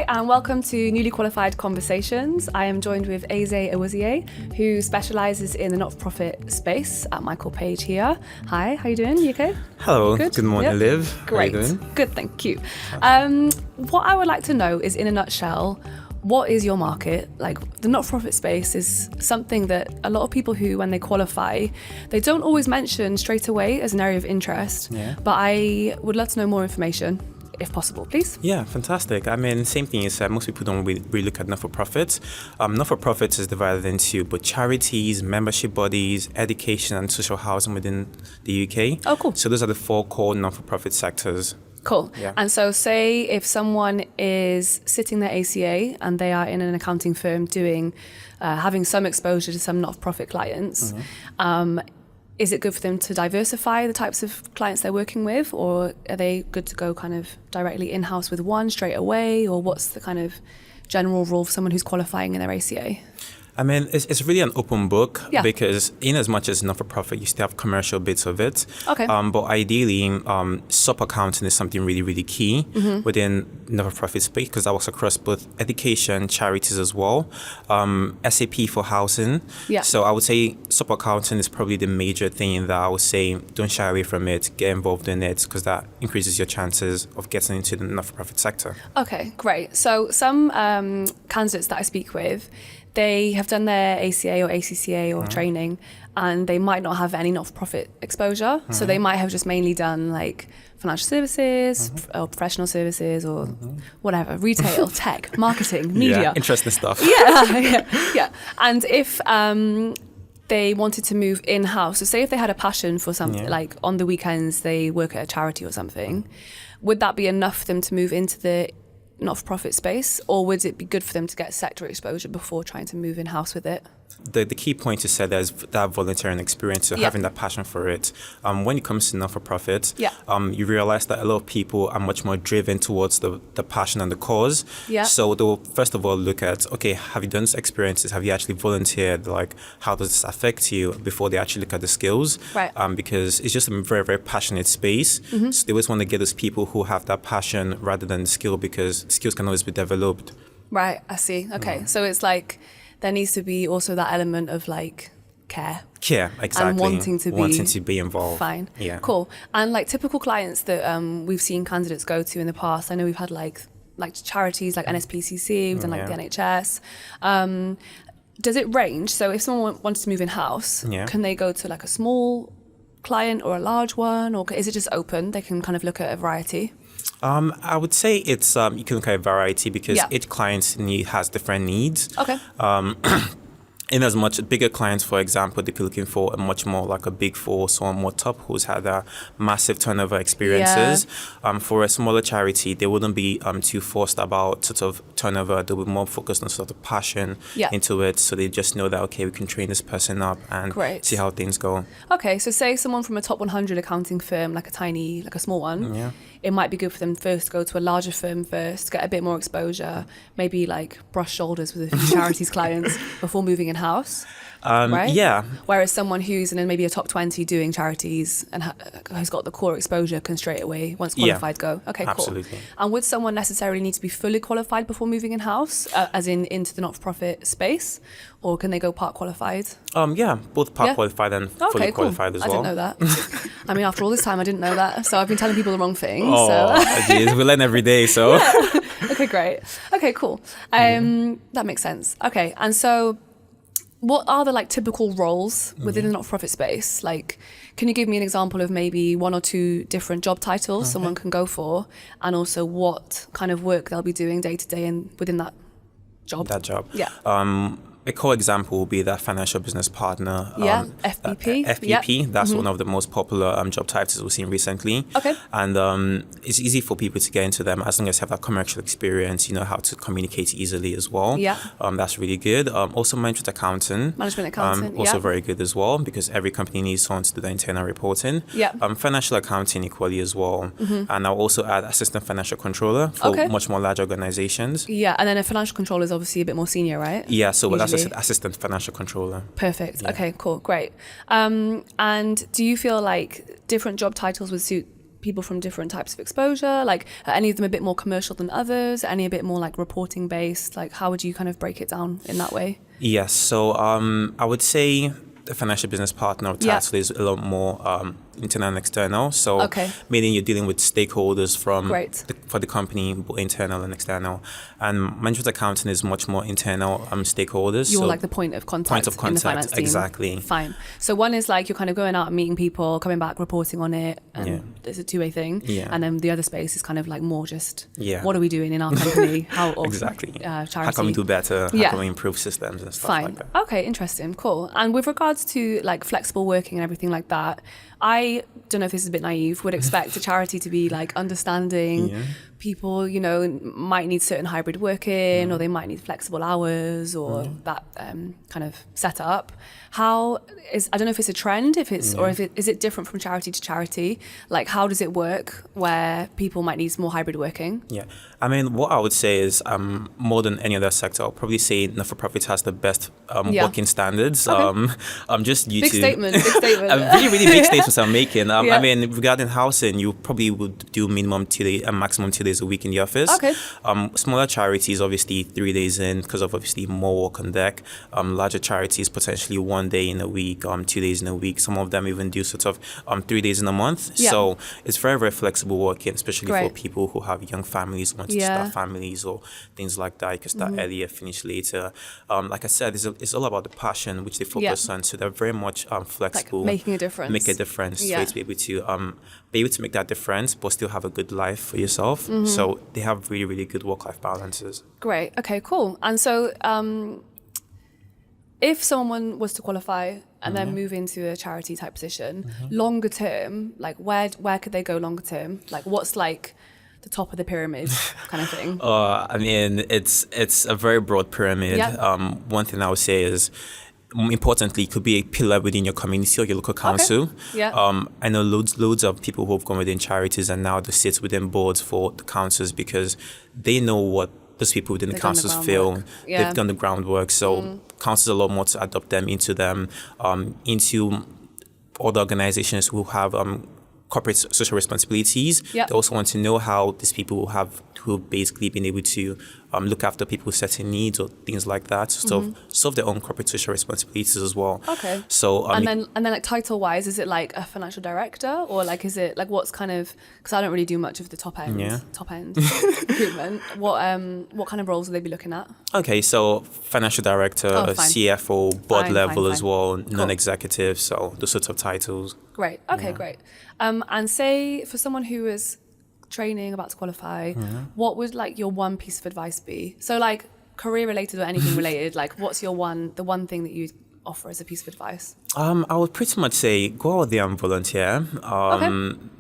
Hi, and welcome to Newly Qualified Conversations. I am joined with Eze Ewuzie, who specialises in the not-for-profit space at Michael Page here. Hi, how you doing? You okay? Hello, good morning, Liv. Great. How you doing? Good, thank you. What I would like to know is, in a nutshell, what is your market? Like, the not-for-profit space is something that a lot of people who, when they qualify, they don't always mention straight away as an area of interest. Yeah. But I would love to know more information, if possible, please. Yeah, fantastic. I mean, same thing is most people don't really look at not-for-profits. Not-for-profits is divided into both charities, membership bodies, education and social housing within the UK. Oh, cool. So those are the four core not-for-profit sectors. Cool. Yeah. And so say if someone is sitting their ACA and they are in an accounting firm doing, having some exposure to some not-for-profit clients, is it good for them to diversify the types of clients they're working with, or are they good to go kind of directly in-house with one straight away, or what's the kind of general rule for someone who's qualifying in their ACA? I mean, it's really an open book because in as much as not-for-profit, you still have commercial bits of it. Okay. But ideally, sub-accounting is something really, really key within not-for-profit space because that works across both education, charities as well. SAP for housing. Yeah. So I would say sub-accounting is probably the major thing that I would say don't shy away from it, get involved in it because that increases your chances of getting into the not-for-profit sector. Okay, great. So some candidates that I speak with, they have done their ACA or ACCA or training, and they might not have any not-for-profit exposure. So they might have just mainly done like financial services or professional services or whatever, retail, tech, marketing, media. Yeah, interesting stuff. Yeah. And if they wanted to move in-house, so say if they had a passion for something, like on the weekends they work at a charity or something, would that be enough for them to move into the not-for-profit space, or would it be good for them to get sector exposure before trying to move in-house with it? The key point you said is that volunteering experience, so having that passion for it. When it comes to not-for-profit, you realize that a lot of people are much more driven towards the passion and the cause. Yeah. So they'll first of all look at, okay, have you done these experiences? Have you actually volunteered? Like, how does this affect you? Before they actually look at the skills. Right. Because it's just a very, very passionate space. So they always want to get those people who have that passion rather than skill, because skills can always be developed. Right, I see. Okay, so it's like there needs to be also that element of like care. Yeah, exactly. And wanting to be involved. Fine. Yeah. Cool. And like typical clients that we've seen candidates go to in the past, I know we've had like charities like NSPCC, we've done like the NHS. Does it range? So if someone wants to move in-house, can they go to like a small client or a large one, or is it just open? They can kind of look at a variety? I would say it's you can look at a variety because each client's need has different needs. Okay. In as much bigger clients, for example, they'd be looking for a much more like a big four, someone more top who's had a massive turnover experiences. For a smaller charity, they wouldn't be too forced about sort of turnover. They'll be more focused on sort of passion into it. So they just know that, okay, we can train this person up and see how things go. Okay, so say someone from a top 100 accounting firm, like a small one, it might be good for them first to go to a larger firm first, get a bit more exposure, maybe like brush shoulders with a few charities clients before moving in-house, right? Yeah. Whereas someone who's in maybe a top 20 doing charities and has got the core exposure can straight away, once qualified, go. Okay, cool. Absolutely. And would someone necessarily need to be fully qualified before moving in-house, as in into the not-for-profit space? Or can they go part qualified? Both part qualified and fully qualified as well. I didn't know that. I mean, after all this time, I didn't know that. So I've been telling people the wrong thing. Geez, we learn every day, so. Okay, great. Okay, cool. That makes sense. Okay, and so what are the like typical roles within the not-for-profit space? Like, can you give me an example of maybe one or two different job titles someone can go for, and also what kind of work they'll be doing day to day within that job? Yeah. A core example will be that financial business partner. FBP. FBP, that's one of the most popular job titles we've seen recently. Okay. And it's easy for people to get into them as long as you have that commercial experience, you know how to communicate easily as well. Yeah. That's really good. Also management accountant. Also very good as well, because every company needs someone to do the internal reporting. Yeah. Financial accounting equally as well. And I'll also add assistant financial controller for much more large organizations. Yeah, and then a financial controller is obviously a bit more senior, right? Yeah, so that's assistant financial controller. Perfect. Yeah. Okay, cool, great. And do you feel like different job titles would suit people from different types of exposure? Like, are any of them a bit more commercial than others? Any a bit more like reporting based? Like, how would you kind of break it down in that way? Yes. So I would say the financial business partner title is a lot more internal and external. So meaning you're dealing with stakeholders for the company, both internal and external. And management accounting is much more internal stakeholders. You're like the point of contact in the finance team. Exactly. Fine. So one is like you're kind of going out and meeting people, coming back, reporting on it. And it's a two-way thing. Yeah. And then the other space is kind of like more just what are we doing in our company? How exactly. Charity. How can we do better? How can we improve systems and stuff like that? Okay, interesting. Cool. And with regards to like flexible working and everything like that, I don't know if this is a bit naive, would expect a charity to be like understanding people, you know, might need certain hybrid working or they might need flexible hours or that kind of setup. I don't know if it's a trend, or is it different from charity to charity? Like, how does it work where people might need more hybrid working? Yeah. I mean, what I would say is more than any other sector, I'll probably say not-for-profit has the best working standards. Just due big to... statement. really, really big statements I'm making. I mean, regarding housing, you probably would do minimum 2 days and maximum 2 days a week in the office. Okay. Smaller charities, obviously 3 days in because of obviously more work on deck. Larger charities, potentially 1 day in a week, 2 days in a week. Some of them even do sort of 3 days in a month. Yeah. So it's very, very flexible working, especially for people who have young families, want to start families or things like that. You can start earlier, finish later. Like I said, it's all about the passion which they focus on. So they're very much flexible. Like making a difference. Make a difference. So to be able to make that difference, but still have a good life for yourself. So they have really, really good work-life balances. Great. Okay, cool. And so if someone was to qualify and then move into a charity type position, longer term, like where could they go longer term? Like what's like the top of the pyramid kind of thing? I mean, it's a very broad pyramid. One thing I would say is, importantly, it could be a pillar within your community or your local council. I know loads of people who have gone within charities and now they sit within boards for the councils because they know what those people within the councils feel. They've done the groundwork. So councils a lot more to adopt them into other organizations who have corporate social responsibilities. They also want to know how these people who basically been able to look after people with certain needs or things like that, so solve their own corporate social responsibilities as well. Okay. So and then like title wise, is it like a financial director or like is it like what's kind of, because I don't really do much of the top end recruitment. What kind of roles will they be looking at? Okay, so financial director, CFO, board level as well, non-executive, so those sorts of titles. Great. Okay, great. And say for someone who is training, about to qualify, what would like your one piece of advice be? So like career related or anything related, like what's the one thing that you'd offer as a piece of advice? I would pretty much say go out there and volunteer.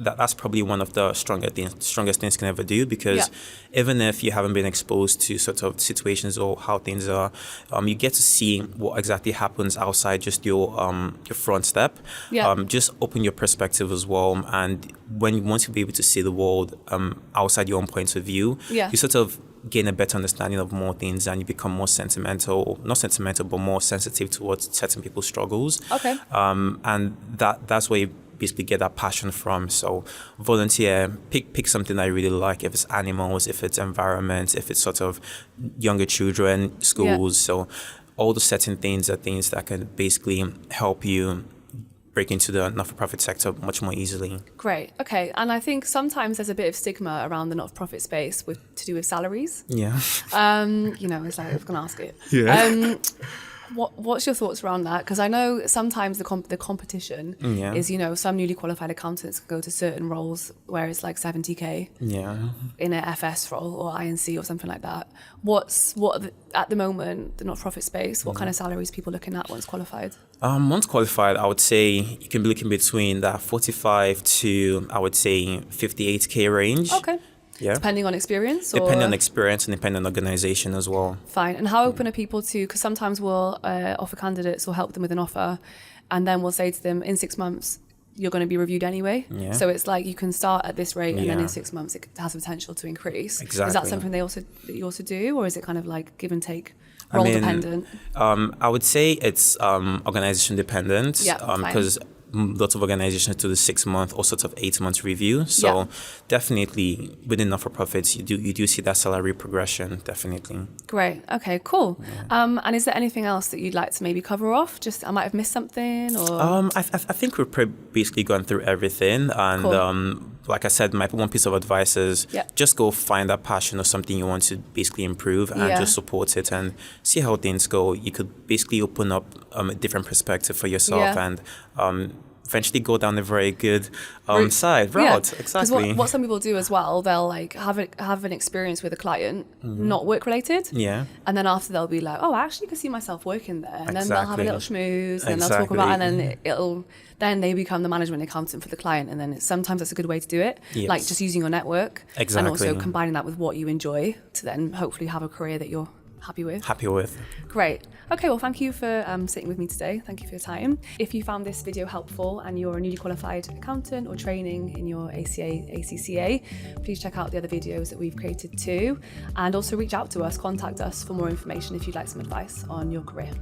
That's probably one of the strongest things you can ever do, because even if you haven't been exposed to sort of situations or how things are, you get to see what exactly happens outside just your front step. Just open your perspective as well, and once you be able to see the world outside your own point of view, you sort of gain a better understanding of more things and you become more not sentimental, but more sensitive towards certain people's struggles. And that's where you basically get that passion from. So volunteer, pick something that you really like, if it's animals, if it's environment, if it's sort of younger children, schools. So all the certain things are things that can basically help you break into the not-for-profit sector much more easily. Great. Okay. And I think sometimes there's a bit of stigma around the not-for-profit space to do with salaries. It's like I was going to ask it. What's your thoughts around that? Because I know sometimes the competition is, some newly qualified accountants can go to certain roles where it's like 70k in an FS role or INC or something like that. At the moment, the not-for-profit space, what kind of salaries people looking at once qualified? Once qualified, I would say you can be looking between that 45 to, I would say, 58k range. Okay. Depending on experience? Depending on experience and depending on organization as well. Fine. And how open are people to, because sometimes we'll offer candidates or help them with an offer, and then we'll say to them, in 6 months, you're going to be reviewed anyway. So it's like you can start at this rate and then in 6 months it has the potential to increase. Exactly. Is that something that you also do, or is it kind of like give and take? Role dependent? I would say it's organization dependent, because lots of organizations do the 6 month or sort of 8 months review. So definitely within not-for-profits, you do see that salary progression, definitely. Great. Okay, cool. And is there anything else that you'd like to maybe cover off? Just, I might have missed something or... I think we've basically gone through everything. And Cool. Like I said, my one piece of advice is just go find that passion or something you want to basically improve and just support it and see how things go. You could basically open up a different perspective for yourself and eventually go down a very good route. Exactly. Because what some people do as well, they'll like have an experience with a client, not work related. Yeah. And then after they'll be like, oh, I actually could see myself working there. And then they'll have a little schmooze and they'll talk about it, and then then they become the management accountant for the client. And then sometimes that's a good way to do it. Yes. Like just using your network. Exactly. And also combining that with what you enjoy to then hopefully have a career that you're happy with. Great. Okay, well, thank you for sitting with me today. Thank you for your time. If you found this video helpful and you're a newly qualified accountant or training in your ACA, ACCA, please check out the other videos that we've created too. And also reach out to us, contact us for more information if you'd like some advice on your career.